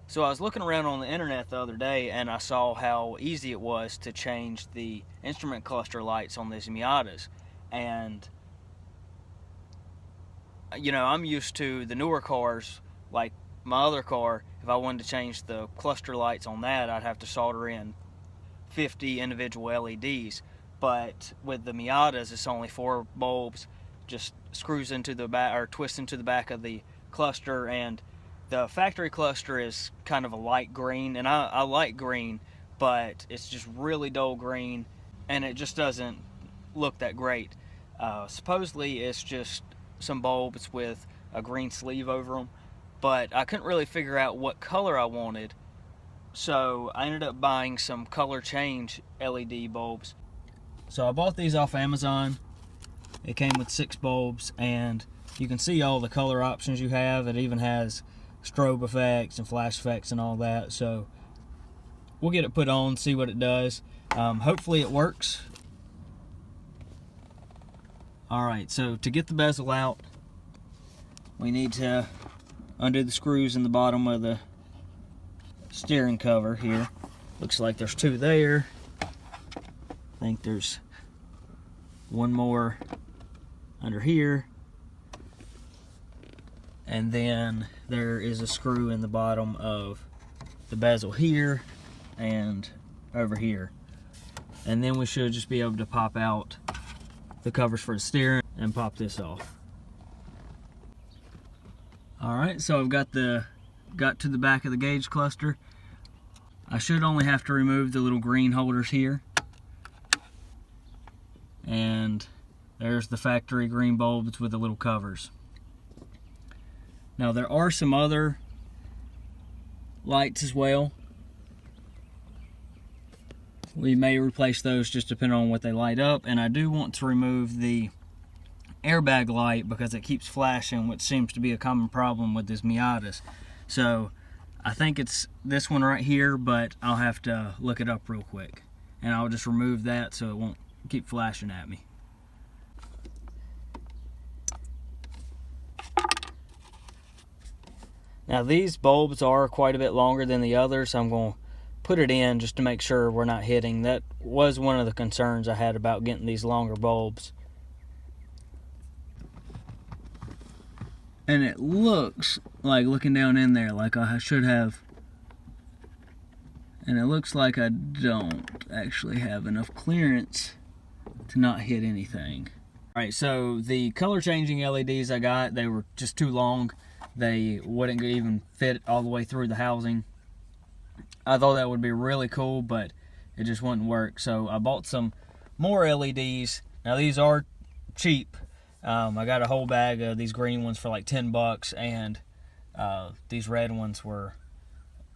So I was looking around on the internet the other day and I saw how easy it was to change the instrument cluster lights on these Miatas. And, I'm used to the newer cars, like my other car. If I wanted to change the cluster lights on that, I'd have to solder in 50 individual LEDs. But with the Miatas, it's only 4 bulbs, just screws into the back or twists into the back of the cluster. And the factory cluster is kind of a light green, and I like green, but it's just really dull green, and it just doesn't look that great. Supposedly it's just some bulbs with a green sleeve over them, but I couldn't really figure out what color I wanted, so I ended up buying some color change LED bulbs. So I bought these off Amazon. It came with 6 bulbs, and you can see all the color options you have. It even has strobe effects and flash effects and all that. So we'll get it put on, see what it does. Hopefully it works. Alright, so to get the bezel out, we need to undo the screws in the bottom of the steering cover here. Looks like there's 2 there. I think there's one more under here. And then there is a screw in the bottom of the bezel here and over here. And then we should just be able to pop out the covers for the steering and pop this off. Alright, so I've got to the back of the gauge cluster. I should only have to remove the little green holders here. And there's the factory green bulbs with the little covers. Now there are some other lights as well. We may replace those just depending on what they light up. And I do want to remove the airbag light because it keeps flashing, which seems to be a common problem with these Miatas. So I think it's this one right here, but I'll have to look it up real quick. And I'll just remove that so it won't keep flashing at me. Now these bulbs are quite a bit longer than the others, so I'm going to put it in just to make sure we're not hitting. That was one of the concerns I had about getting these longer bulbs. And it looks like, looking down in there, like I should have, and it looks like I don't actually have enough clearance to not hit anything. Alright, so the color changing LEDs I got, they were just too long. They wouldn't even fit all the way through the housing. I thought that would be really cool, but it just wouldn't work. So I bought some more LEDs. Now these are cheap. I got a whole bag of these green ones for like $10, and these red ones were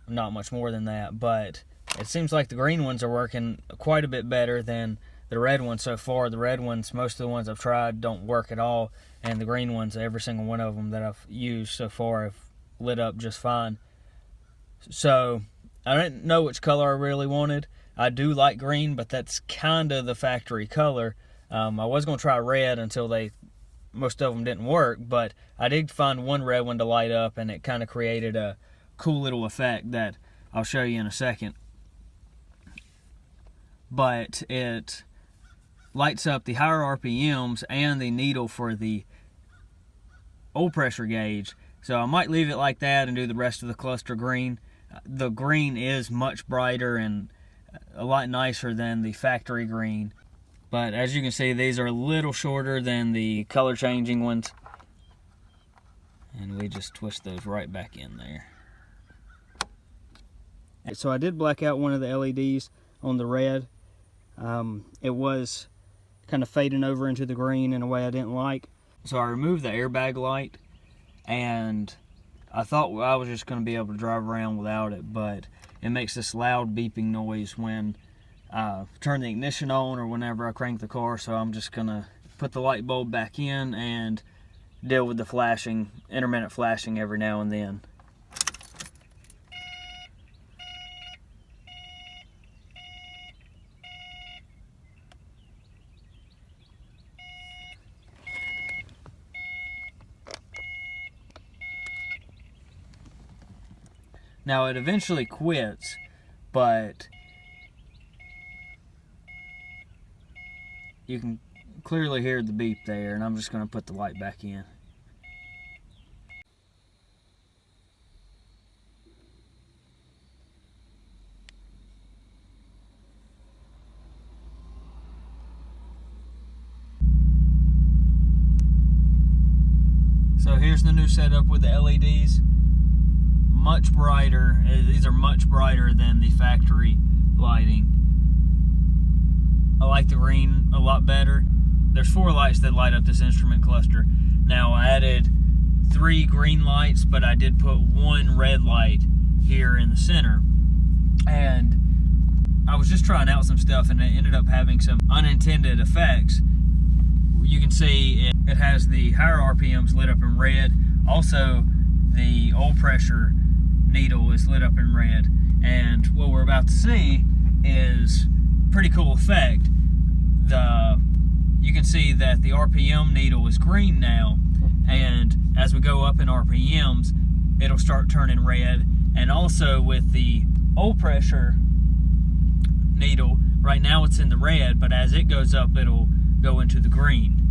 not much more than that. But it seems like the green ones are working quite a bit better than the red ones so far. The red ones, most of the ones I've tried don't work at all, and the green ones, every single one of them that I've used so far have lit up just fine. So I didn't know which color I really wanted. I do like green, but that's kind of the factory color. I was going to try red until most of them didn't work, but I did find one red one to light up, and it kind of created a cool little effect that I'll show you in a second. But it lights up the higher RPMs and the needle for the oil pressure gauge. So I might leave it like that and do the rest of the cluster green. The green is much brighter and a lot nicer than the factory green. But as you can see, these are a little shorter than the color changing ones. And we just twist those right back in there. So I did black out one of the LEDs on the red. It was kind of fading over into the green in a way I didn't like. So I removed the airbag light, and I thought I was just going to be able to drive around without it, but it makes this loud beeping noise when I turn the ignition on or whenever I crank the car. So I'm just going to put the light bulb back in and deal with the flashing, intermittent flashing every now and then. Now it eventually quits, but you can clearly hear the beep there, and I'm just going to put the light back in. So here's the new setup with the LEDs. Much brighter. These are much brighter than the factory lighting. I like the green a lot better. There's 4 lights that light up this instrument cluster. Now I added 3 green lights, but I did put 1 red light here in the center. And I was just trying out some stuff, and it ended up having some unintended effects. You can see it has the higher RPMs lit up in red. Also, the oil pressure needle is lit up in red. And what we're about to see is a pretty cool effect. You can see that the RPM needle is green now, and as we go up in RPMs, it'll start turning red. And also with the oil pressure needle, right now it's in the red, but as it goes up, it'll go into the green.